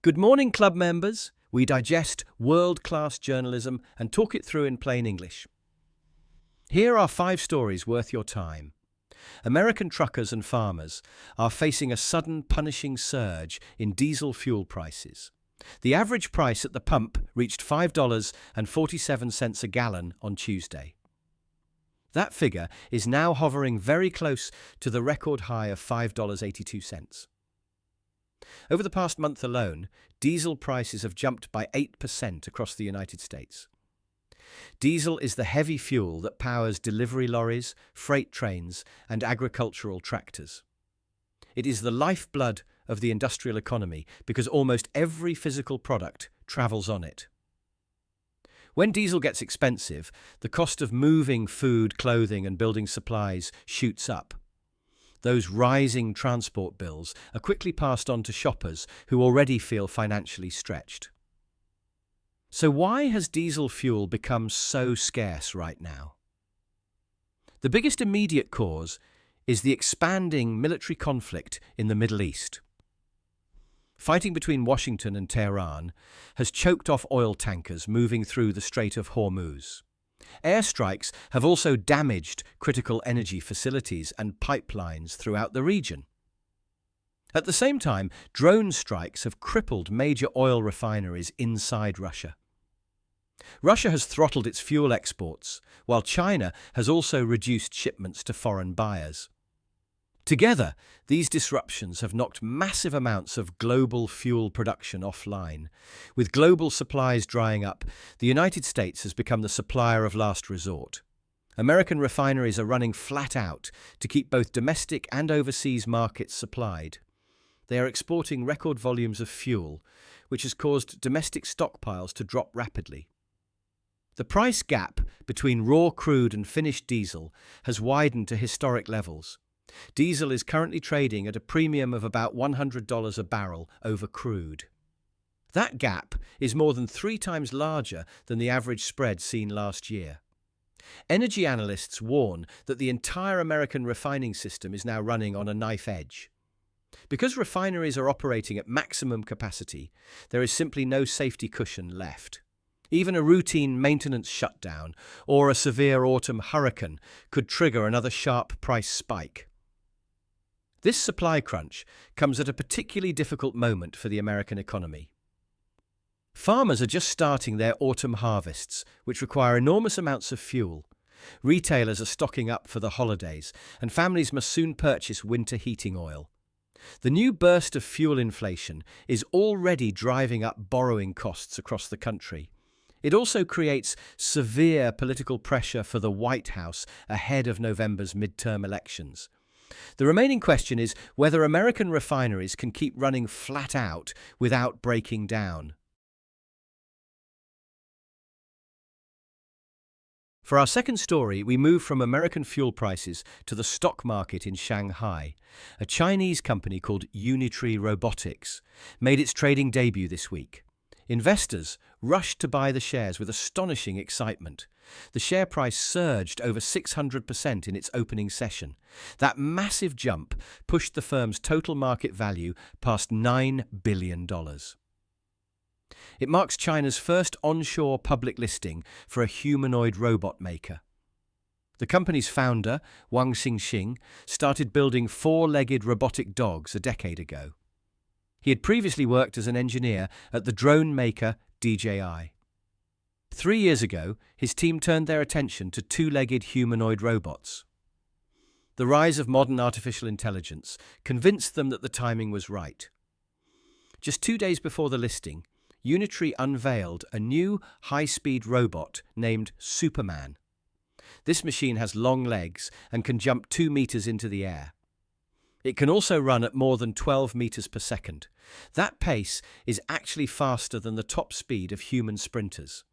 Good morning, club members. We digest world-class journalism and talk it through in plain English. Here are 5 stories worth your time. American truckers and farmers are facing a sudden punishing surge in diesel fuel prices. The average price at the pump reached $5.47 a gallon on Tuesday. That figure is now hovering very close to the record high of $5.82. Over the past month alone, diesel prices have jumped by 8% across the United States. Diesel is the heavy fuel that powers delivery lorries, freight trains, and agricultural tractors. It is the lifeblood of the industrial economy because almost every physical product travels on it. When diesel gets expensive, the cost of moving food, clothing, and building supplies shoots up. Those rising transport bills are quickly passed on to shoppers who already feel financially stretched. So why has diesel fuel become so scarce right now? The biggest immediate cause is the expanding military conflict in the Middle East. Fighting between Washington and Tehran has choked off oil tankers moving through the Strait of Hormuz. Airstrikes have also damaged critical energy facilities and pipelines throughout the region. At the same time, drone strikes have crippled major oil refineries inside Russia. Russia has throttled its fuel exports, while China has also reduced shipments to foreign buyers. Together, these disruptions have knocked massive amounts of global fuel production offline. With global supplies drying up, the United States has become the supplier of last resort. American refineries are running flat out to keep both domestic and overseas markets supplied. They are exporting record volumes of fuel, which has caused domestic stockpiles to drop rapidly. The price gap between raw crude and finished diesel has widened to historic levels. Diesel is currently trading at a premium of about $100 a barrel over crude. That gap is more than 3 times larger than the average spread seen last year. Energy analysts warn that the entire American refining system is now running on a knife edge. Because refineries are operating at maximum capacity, there is simply no safety cushion left. Even a routine maintenance shutdown or a severe autumn hurricane could trigger another sharp price spike. This supply crunch comes at a particularly difficult moment for the American economy. Farmers are just starting their autumn harvests, which require enormous amounts of fuel. Retailers are stocking up for the holidays, and families must soon purchase winter heating oil. The new burst of fuel inflation is already driving up borrowing costs across the country. It also creates severe political pressure for the White House ahead of November's midterm elections. The remaining question is whether American refineries can keep running flat out without breaking down. For our second story, we move from American fuel prices to the stock market in Shanghai. A Chinese company called Unitree Robotics made its trading debut this week. Investors rushed to buy the shares with astonishing excitement. The share price surged over 600% in its opening session. That massive jump pushed the firm's total market value past $9 billion. It marks China's first onshore public listing for a humanoid robot maker. The company's founder, Wang Xingxing, started building 4-legged robotic dogs a decade ago. He had previously worked as an engineer at the drone maker DJI. 3 years ago, his team turned their attention to 2-legged humanoid robots. The rise of modern artificial intelligence convinced them that the timing was right. Just 2 days before the listing, Unitree unveiled a new high-speed robot named Superman. This machine has long legs and can jump 2 meters into the air. It can also run at more than 12 meters per second. That pace is actually faster than the top speed of human sprinters.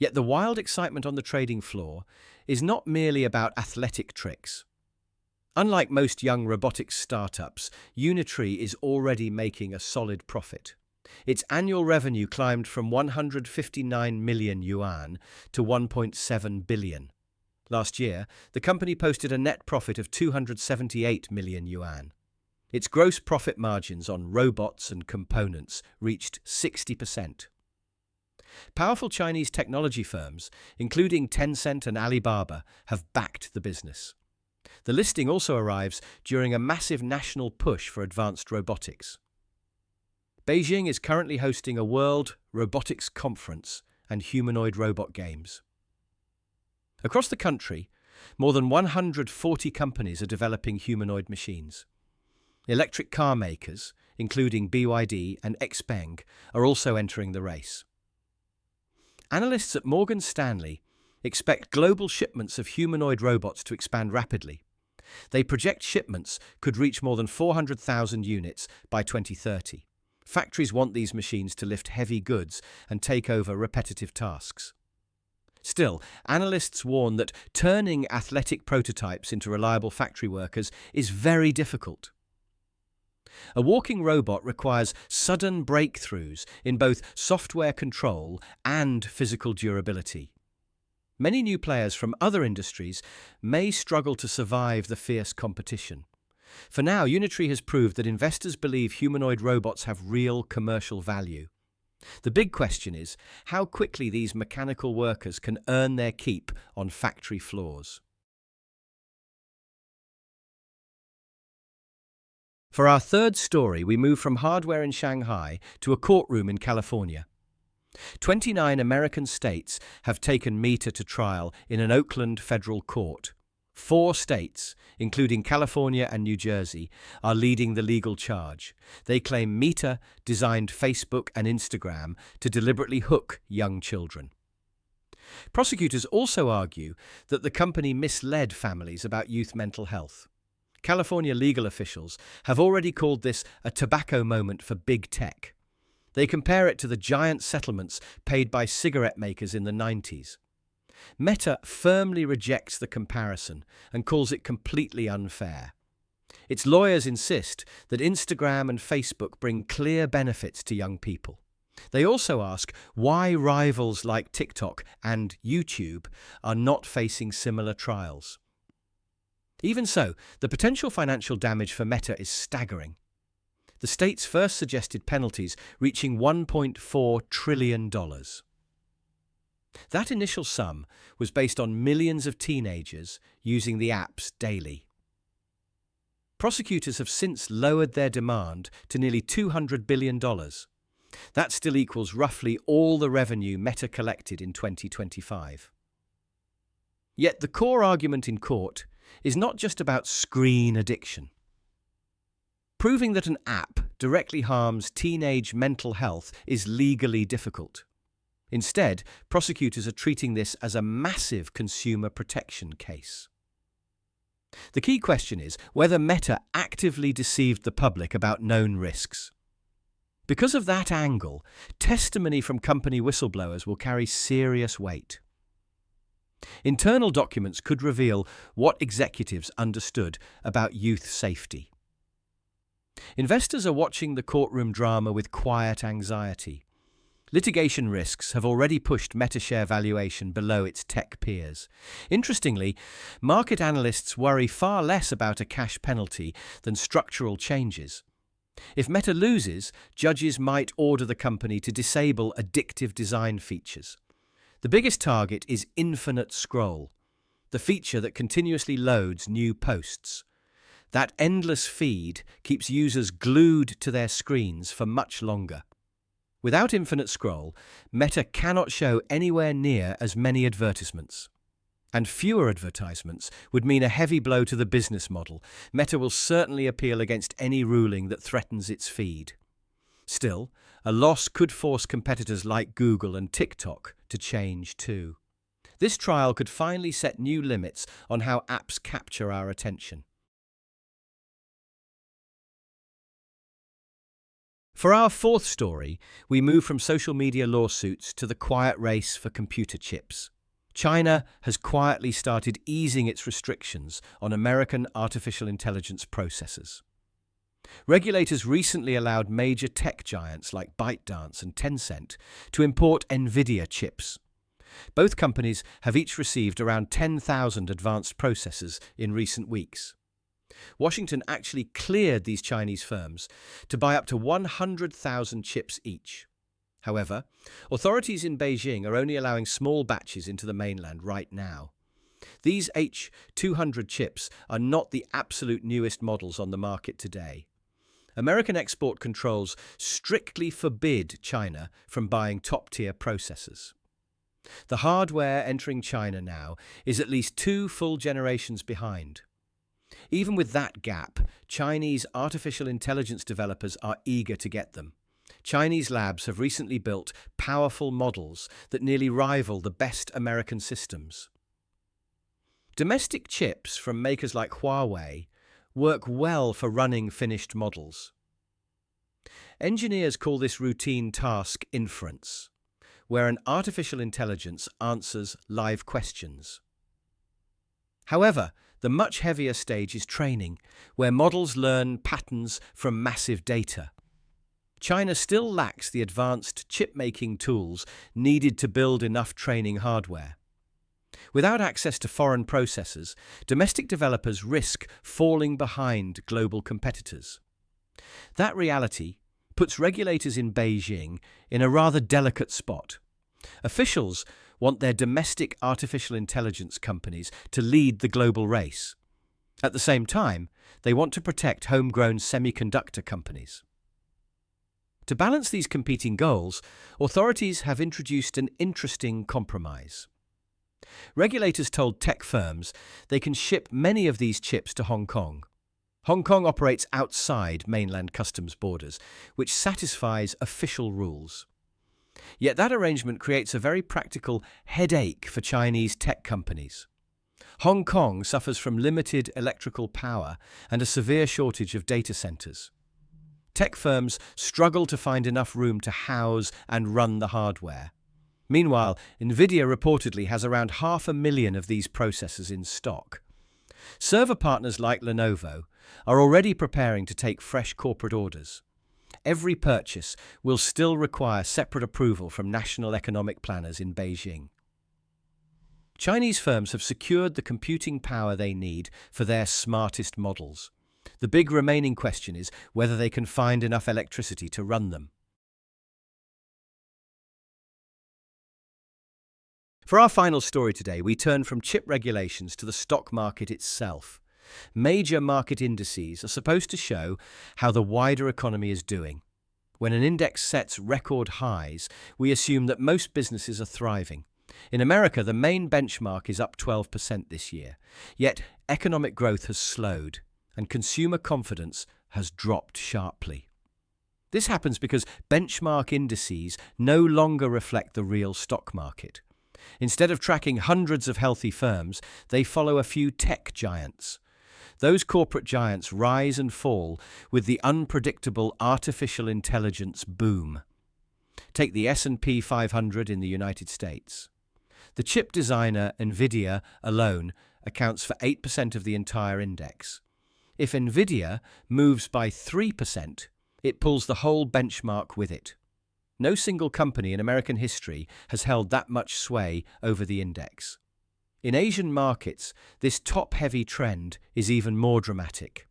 Yet the wild excitement on the trading floor is not merely about athletic tricks. Unlike most young robotics startups, Unitree is already making a solid profit. Its annual revenue climbed from 159 million yuan to 1.7 billion. Last year, the company posted a net profit of 278 million yuan. Its gross profit margins on robots and components reached 60%. Powerful Chinese technology firms, including Tencent and Alibaba, have backed the business. The listing also arrives during a massive national push for advanced robotics. Beijing is currently hosting a World Robotics Conference and humanoid robot games. Across the country, more than 140 companies are developing humanoid machines. Electric car makers, including BYD and XPeng, are also entering the race. Analysts at Morgan Stanley expect global shipments of humanoid robots to expand rapidly. They project shipments could reach more than 400,000 units by 2030. Factories want these machines to lift heavy goods and take over repetitive tasks. Still, analysts warn that turning athletic prototypes into reliable factory workers is very difficult. A walking robot requires sudden breakthroughs in both software control and physical durability. Many new players from other industries may struggle to survive the fierce competition. For now, Unitree has proved that investors believe humanoid robots have real commercial value. The big question is how quickly these mechanical workers can earn their keep on factory floors. For our third story, we move from hardware in Shanghai to a courtroom in California. 29 American states have taken Meta to trial in an Oakland federal court. 4 states, including California and New Jersey, are leading the legal charge. They claim Meta designed Facebook and Instagram to deliberately hook young children. Prosecutors also argue that the company misled families about youth mental health. California legal officials have already called this a tobacco moment for big tech. They compare it to the giant settlements paid by cigarette makers in the 90s. Meta firmly rejects the comparison and calls it completely unfair. Its lawyers insist that Instagram and Facebook bring clear benefits to young people. They also ask why rivals like TikTok and YouTube are not facing similar trials. Even so, the potential financial damage for Meta is staggering. The states first suggested penalties reaching $1.4 trillion. That initial sum was based on millions of teenagers using the apps daily. Prosecutors have since lowered their demand to nearly $200 billion. That still equals roughly all the revenue Meta collected in 2025. Yet the core argument in court is not just about screen addiction. Proving that an app directly harms teenage mental health is legally difficult. Instead, prosecutors are treating this as a massive consumer protection case. The key question is whether Meta actively deceived the public about known risks. Because of that angle, testimony from company whistleblowers will carry serious weight. Internal documents could reveal what executives understood about youth safety. Investors are watching the courtroom drama with quiet anxiety. Litigation risks have already pushed Meta share valuation below its tech peers. Interestingly, market analysts worry far less about a cash penalty than structural changes. If Meta loses, judges might order the company to disable addictive design features. The biggest target is infinite scroll, the feature that continuously loads new posts. That endless feed keeps users glued to their screens for much longer. Without infinite scroll, Meta cannot show anywhere near as many advertisements. And fewer advertisements would mean a heavy blow to the business model. Meta will certainly appeal against any ruling that threatens its feed. Still, a loss could force competitors like Google and TikTok to change too. This trial could finally set new limits on how apps capture our attention. For our fourth story, we move from social media lawsuits to the quiet race for computer chips. China has quietly started easing its restrictions on American artificial intelligence processors. Regulators recently allowed major tech giants like ByteDance and Tencent to import Nvidia chips. Both companies have each received around 10,000 advanced processors in recent weeks. Washington actually cleared these Chinese firms to buy up to 100,000 chips each. However, authorities in Beijing are only allowing small batches into the mainland right now. These H200 chips are not the absolute newest models on the market today. American export controls strictly forbid China from buying top-tier processors. The hardware entering China now is at least 2 full generations behind. Even with that gap, Chinese artificial intelligence developers are eager to get them. Chinese labs have recently built powerful models that nearly rival the best American systems. Domestic chips from makers like Huawei work well for running finished models. Engineers call this routine task inference, where an artificial intelligence answers live questions. However, the much heavier stage is training, where models learn patterns from massive data. China still lacks the advanced chip-making tools needed to build enough training hardware. Without access to foreign processors, domestic developers risk falling behind global competitors. That reality puts regulators in Beijing in a rather delicate spot. Officials want their domestic artificial intelligence companies to lead the global race. At the same time, they want to protect homegrown semiconductor companies. To balance these competing goals, authorities have introduced an interesting compromise. Regulators told tech firms they can ship many of these chips to Hong Kong. Hong Kong operates outside mainland customs borders, which satisfies official rules. Yet that arrangement creates a very practical headache for Chinese tech companies. Hong Kong suffers from limited electrical power and a severe shortage of data centers. Tech firms struggle to find enough room to house and run the hardware. Meanwhile, Nvidia reportedly has around 500,000 of these processors in stock. Server partners like Lenovo are already preparing to take fresh corporate orders. Every purchase will still require separate approval from national economic planners in Beijing. Chinese firms have secured the computing power they need for their smartest models. The big remaining question is whether they can find enough electricity to run them. For our final story today, we turn from chip regulations to the stock market itself. Major market indices are supposed to show how the wider economy is doing. When an index sets record highs, we assume that most businesses are thriving. In America, the main benchmark is up 12% this year. Yet, economic growth has slowed, and consumer confidence has dropped sharply. This happens because benchmark indices no longer reflect the real stock market. Instead of tracking hundreds of healthy firms, they follow a few tech giants. Those corporate giants rise and fall with the unpredictable artificial intelligence boom. Take the S&P 500 in the United States. The chip designer Nvidia alone accounts for 8% of the entire index. If Nvidia moves by 3%, it pulls the whole benchmark with it. No single company in American history has held that much sway over the index. In Asian markets, this top-heavy trend is even more dramatic.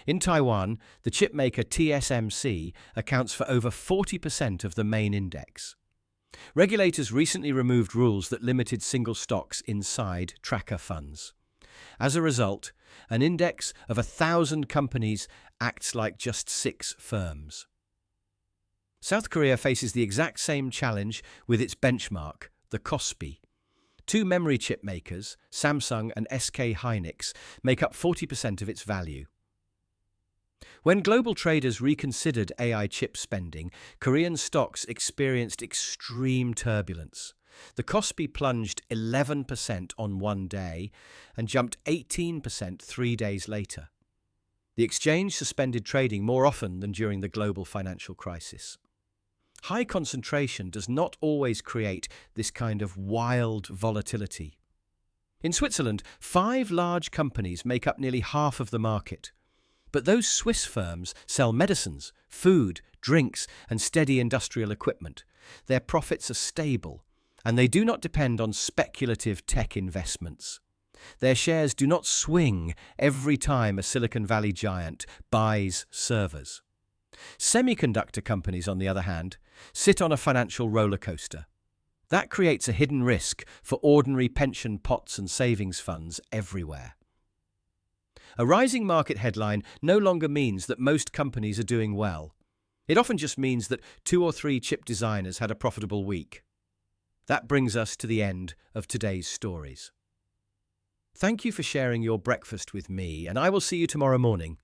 In Taiwan, the chipmaker TSMC accounts for over 40% of the main index. Regulators recently removed rules that limited single stocks inside tracker funds. As a result, an index of 1,000 companies acts like just 6 firms. South Korea faces the exact same challenge with its benchmark, the KOSPI. 2 memory chip makers, Samsung and SK Hynix, make up 40% of its value. When global traders reconsidered AI chip spending, Korean stocks experienced extreme turbulence. The KOSPI plunged 11% on one day and jumped 18% 3 days later. The exchange suspended trading more often than during the global financial crisis. High concentration does not always create this kind of wild volatility. In Switzerland, 5 large companies make up nearly half of the market. But those Swiss firms sell medicines, food, drinks, and steady industrial equipment. Their profits are stable, and they do not depend on speculative tech investments. Their shares do not swing every time a Silicon Valley giant buys servers. Semiconductor companies, on the other hand, sit on a financial roller coaster. That creates a hidden risk for ordinary pension pots and savings funds everywhere. A rising market headline no longer means that most companies are doing well. It often just means that 2 or 3 chip designers had a profitable week. That brings us to the end of today's stories. Thank you for sharing your breakfast with me, and I will see you tomorrow morning.